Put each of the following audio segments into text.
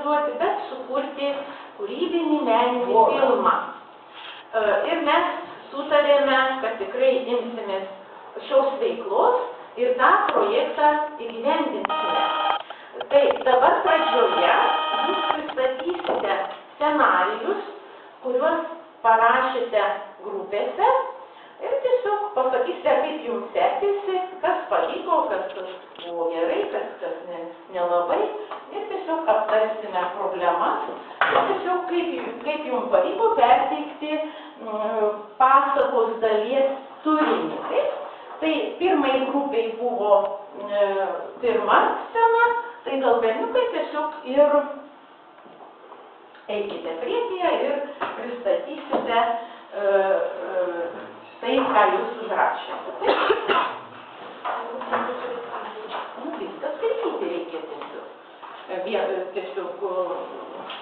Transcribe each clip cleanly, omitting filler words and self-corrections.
organizuoti, bet sukurti kūrybinį meninį filmą. Ir mes sutarėme, kad tikrai imsimės šios veiklos ir tą projektą įgyvendinsime. Tai dabar pradžioje jūs pristatysite scenarijus, kuriuos parašėte grupėse ir tiesiog pasakysite, kaip jums sekėsi, kas pavyko, kas buvo gerai, kas nelabai. Ir tiesiog aptarsime problemas ir tiesiog kaip jums pavyko perteikti pasakos dalies turinį. Tai pirmai grupiai buvo pirma scena, tai gal berniukai tiesiog ir eikite priekyje ir pristatysite tai, ką jūs užrašėte. Viskas skaityti reikia tiesiog. Tiesiog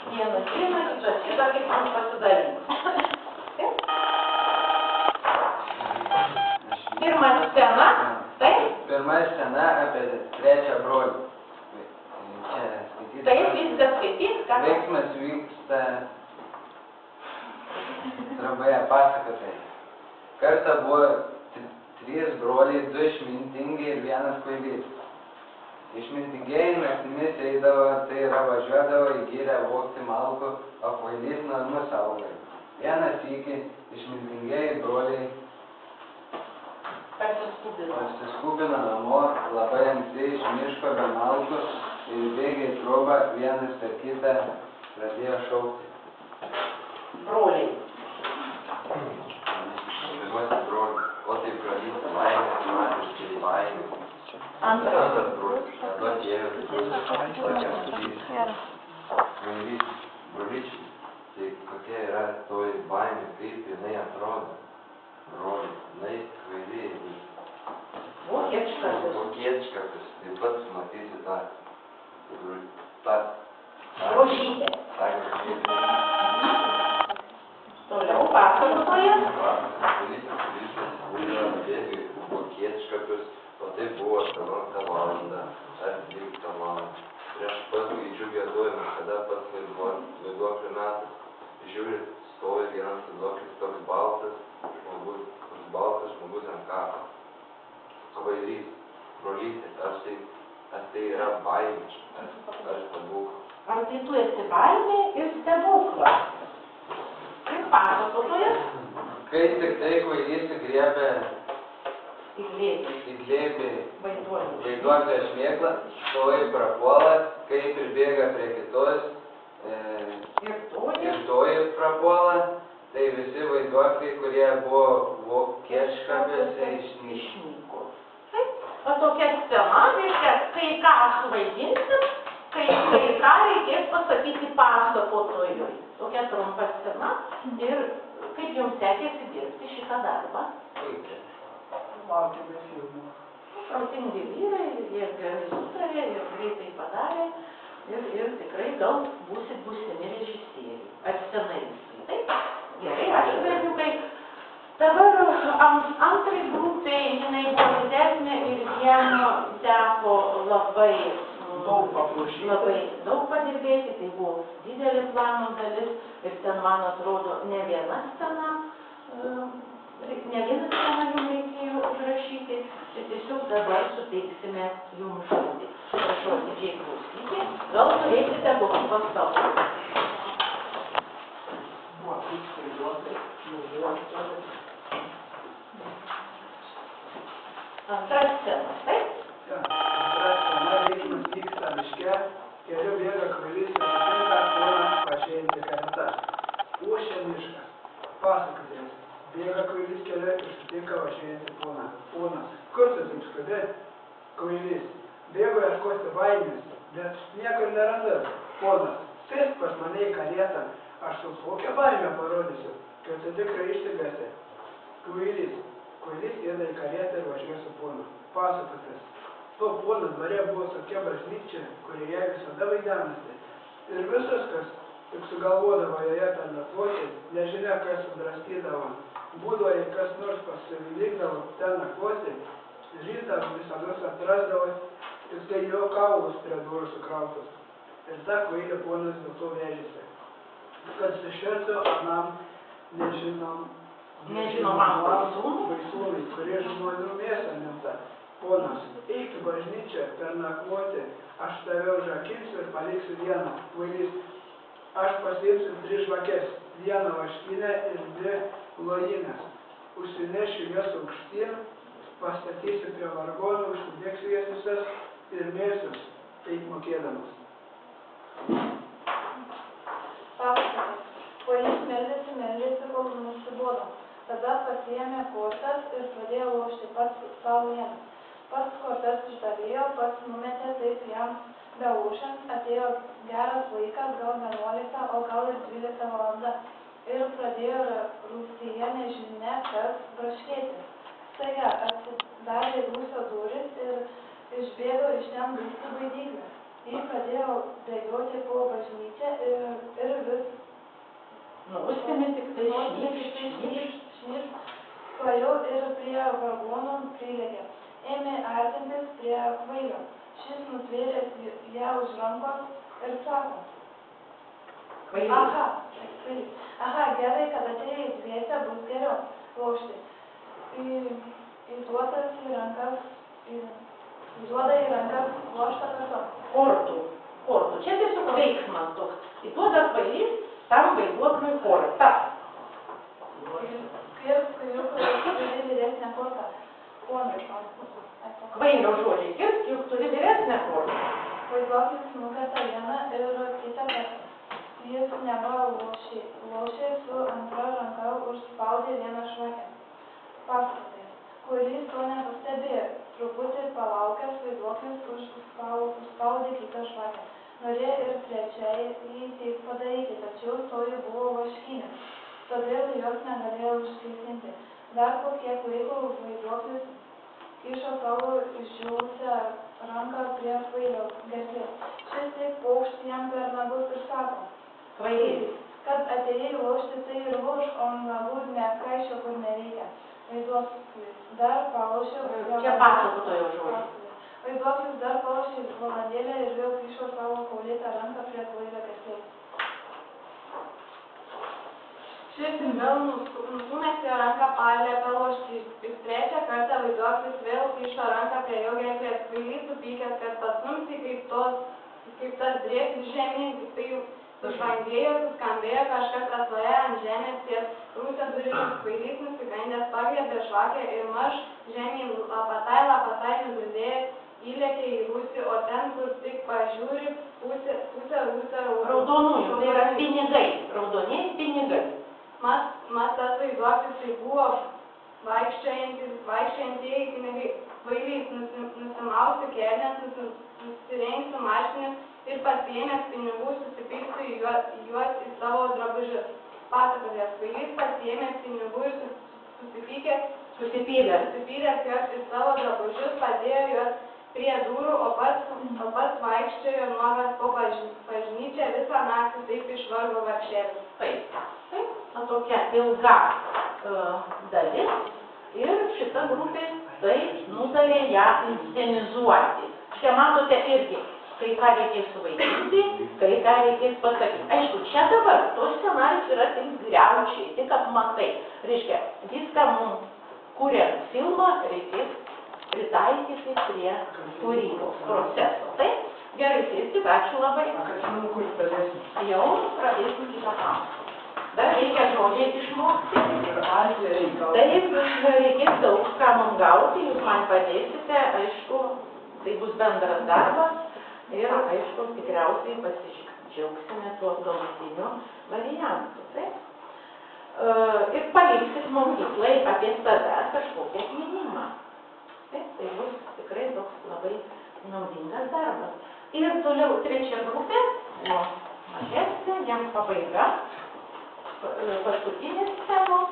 vienas, kitas, kaip man pasidaryti. Pirma scena, taip? Pirma scena apie trečią brolį. Taip, viskas skaitys, ką? Veiksmas vyksta trumpai pasakotai. Kartą buvo 3 broliai, 2 išmintingi ir 1 kvailys. Išmintingieji naktimis eidavo, tai yra važiuodavo į girią vogti malkų, o kvailys namus saugojo. Vieną sykį išmintingieji broliai pasiskubino namo labai anksti iš miško be malkų ir bėgė į trobą, vienas per kitą pradėjo šaukti. Broliai. Broliai. O tai brolys laimė, matiškai laimė. Antras brolis. Tada Dievas brolyčiai. Tai kokia yra toji baimė, kaip jinai atrodo. Broliai, jinai kvailiai. Vokiečkakas. Taip pat matysi tą grožybę. Toliau pasakotojas. Vokiečkakas, o tai buvo 18 valandą ar 12 valandą. Prieš pat gaičių giedojimą, kada pats vaiduoklio metas. Žiūri, stovi vienas vaiduoklis toks baltas žmogus ant kapo. Kvailys, brolystės, ar tai yra baimė, ar stebuklas? Ar tai tu esi baimė ir stebuklas? Kaip pasakotojas? Kai tik tai kvailys įgriebė į glėbį vaiduoklio šmėklą, toji prapuola, kai pribėga prie kitos ir toji prapuola, tai visi vaiduokliai, kurie buvo vokiečkapiuose išnyko. O tokia scena, reiškia, kai ką suvaidinsim, kai ką reikės pasakyti pasakotojui. Tokia trumpa scena ir kaip jums sekėsi dirbti šitą darbą? Laukėme filmų. Protingi vyrai, jie gerai sutarė ir greitai padarė ir tikrai gal būsit būsimi režisieriai ar scenaristai. Taip? Gerai, ačiū berniukai. Dabar antrai grupiai jinai buvo didesnė ir jiem teko labai daug padirbėti, tai buvo didelė plano dalis ir ten, man atrodo, ne viena scena jums reikėjo užrašyti ir tiesiog dabar suteiksime jums žodį. Prašau, didžiai klausyti, gal turėsite kokių pastabų. Antra scena, taip? Antra scena, veiksmas vyksta miške, keliu bėga kvailys ir sutinka poną pačiajantį kartą. Ošia miškas. Pasakotojas. Bėga kvailys keliu ir sutinka pačiajantį poną. Ponas, kur tu taip skubi? Kvailys. Bėgu ieškoti baimės, bet niekur nerandu. Ponas, sėsk pas mane į karietą. Aš su kokią baimę parodysiu, kad tu tikrai išsigasi. Kvailys. Kvailys įeina į karietą ir važiuoja su ponu. Pasakotojas. To pono dvare buvo tokia bažnyčia, kurioje visada vaidenasi. Ir visas, kas tik sugalvodavo joje ten nakvoti, nežinia, kas sudraskydavo. Būdavo, jei kas nors pasilikdavo ten nakvoti, rytą visados atrasdavo tik tai jo kaulus prie durų sukrautus. Ir ta kvailė ponas dėl to vežėsi, kad sušertų anam Nežinomam baisūnui, kurie žmonių mėsą minta. Ponas, eik į bažnyčią pernakvoti, aš tave užrakinsiu ir paliksiu vieną. Kvailys, aš pasiimsiu 3 žvakes, 1 vaškinę ir 2 lojines. Užsinešiu jas aukštyn, pastatysiu prie vargonų, užsidėksiu jas visas ir mėsiu, taip mokėdamas. Pasakotas. Kvailys meldėsi, kol nusibodo. Tada pasiėmė kortas ir pradėjo lošti pats savo vienas. Pats kortas išdalijo, pats numetė taip jam beūšant, atėjo geras laikas, gal 11, o gal ir 12 valanda. Ir pradėjo rūsyje nežinia, kas braškėti. Staiga atsidarė rūsio durys ir išbėgo iš ten baisi baidyklė. Ji pradėjo bėgioti po bažnyčią ir vis Nusėmė tik tai šnypšt, tuojau ir prie vargonų prilėkė. Ėmė artintis prie kvailio. Šis nutvėrė ją už rankos ir sako: Aha, gerai, kad atėjai dviese, bus geriau lošti. Įduoda į rankas loštą kartą. Kortų. Čia tiesiog veiksmas toks. Įduoda kvailys tam vaiduokliui kortą. Turi vyresnę kortą. Kvailio žodžiai, juk turi vyresnę kortą. Vaiduoklis nukerta vieną ir kitą kartą. Jis neva lošė su antra ranka užspaudė vieną žvakę. Pasakotojas. Kvailys to nepastebėjo. Truputį palaukęs vaiduoklis užspaudė kitą žvakę. Norėjo ir trečiai jį taip padaryti, tačiau toji buvo vaškinė. Todėl jos negalėjo užkaisinti. Dar po kiek laiko vaiduoklis kišo savo išdžiūvusią ranką prie kvailio gerklės. Šis taip paukšt jam per nagus ir sako: Kvailys, kad atėjai lošti, tai ir lošk, o nagų neapkaišio, kur nereikia. Vaiduoklis dar palošė. Čia pasakotojo žodžiai. Vaiduoklis dar palošė valandėlę ir vėl kišo savo kaulėtą ranką prie kvailio gerklės. Šis vėl numestė ranką paliepė lošti. Ir trečią kartą vaiduoklis vėl kišo ranką prie jo gerklės. Kvailys supykęs, kad pastumsi kaip tas drėktis žemyn, tik tai sužvangėjo, suskambėjo kažkas atloje ant žemės ties rūsio durimis. Kvailys nusigandęs pagriebė žvakę ir marš žemyn, lapatai nugirdėjo, įlėkė į rūsį, o ten, kur tik pažiūri, pusė rūsio raudonųjų, tai yra pinigai, raudoniai pinigai. Mat tas vaiduoklis tai buvo vaikščiojantieji pinigai. Kvailys nusimausi kelnes, nusirengsiu marškinius ir pasiėmęs pinigų susipilsiu juos į savo drabužius. Pasakotojas. Kvailys pasiėmęs pinigų ir susipylęs juos į savo drabužius, padėjo juos prie durų, o pats vaikščiojo nuogas po bažnyčią visą naktį, taip išvargo vargšėlis. Taip, tokia ilga dalis ir šita grupė tai nutarė ją inscenizuoti. Čia matote irgi, kai ką reikės suvaidinti, kai ką reikės pasakyti. Aišku, čia dabar tos scenarijus yra tik griaučiai, tik apmatai. Reiškia, viską mums kuriant filmą reikės pritaikyti prie kūrybos proceso. Taip? Gerai, sėskit, ačiū labai. Jau pradėsim kitą pamoką. Dar reikia žodžiais išmokti. Taip, reikės daug ką mums gauti, jūs man padėsite, aišku, tai bus bendras darbas ir, aišku, tikriausiai pasidžiaugsime tuo galutiniu variantu. Taip? Ir paliksit mokyklai apie save kažkokią atminimą. Taip, tai bus tikrai toks labai naudingas darbas. Ir toliau trečia grupė, mažesnė, jam pabaiga, paskutinės temos.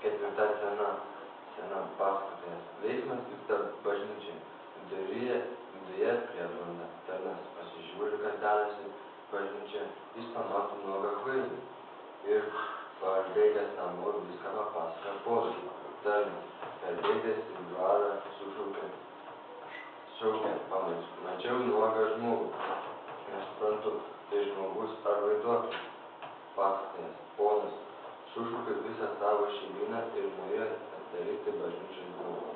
Ketvirta scena pasakotojas. Veiksmas vyksta bažnyčiai. Viduje prie tarnas pasižiūri, kas dedasi bažnyčia, jis pamato nuogą kvailį. Ir parbėgęs namo viską papasakoja ponui. Tarnas, perbėgęs į dvarą su šaukė, mačiau nuogą žmogų. Nesuprantu, tai žmogus ar vaiduoklis. Pasakotojas, ponas, sušaukė visą savo šeimyną ir nuėjo atidaryti bažnyčios durų.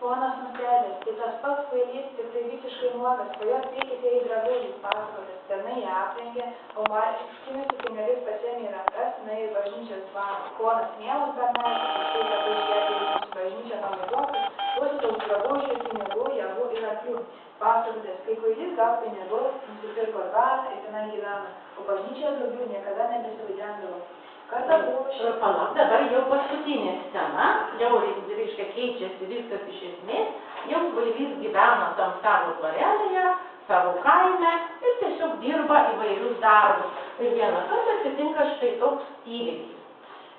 Ponas nustebęs, tai tas pats kvailys, tik tai visiškai nuogas, po jo sveikėtieji drabužiai, pasakotojas, tarnai ją aprengė, o marškinius ir pinigus pasiėmė į rankas, nuėjo į bažnyčios dvarą. Ponas, mielas bernaitis, už tai, kad išgelbėjo mūsų bažnyčią nuo vaiduoklių, duosiu daug drabužių, pinigų, javų ir arklių. Pasakotojas, kai kvailys gaus pinigų, nusipirko dvarą ir tenai gyvena, o bažnyčioje daugiau niekada nebesivaidendavo. Palauk, dabar jau paskutinė scena, jau, reiškia, keičiasi viskas iš esmės, jau kvailys gyvena tam savo dvarelėje, savo kaime ir tiesiog dirba įvairius darbus. Ir vieną kartą atsitinka štai toks įvykis.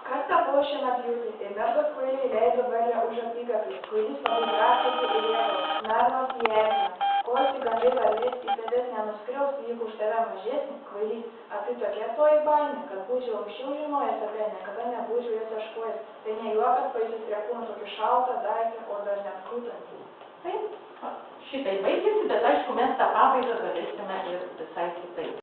Kartą buvo šienapjūtė ir mergos kvailiai leido varlę už apykaklį. Kvailys labai drąsiai ir lėto, mergos jį erzina. Ko atsiganai varlės į tavęs nenuskriaus, jeigu už tave mažesnį, kvailys. A tai tokia toji baimė, kad būčiau anksčiau žinojęs apie, niekada nebūčiau jas ieškojęs. Tai ne juokas baisės prie kūno tokį šaltą daiktą, o dar net krūtantį. Taip, šitai baigėsi, bet aišku, mes tą pabaigą galėsime ir visai kitaip.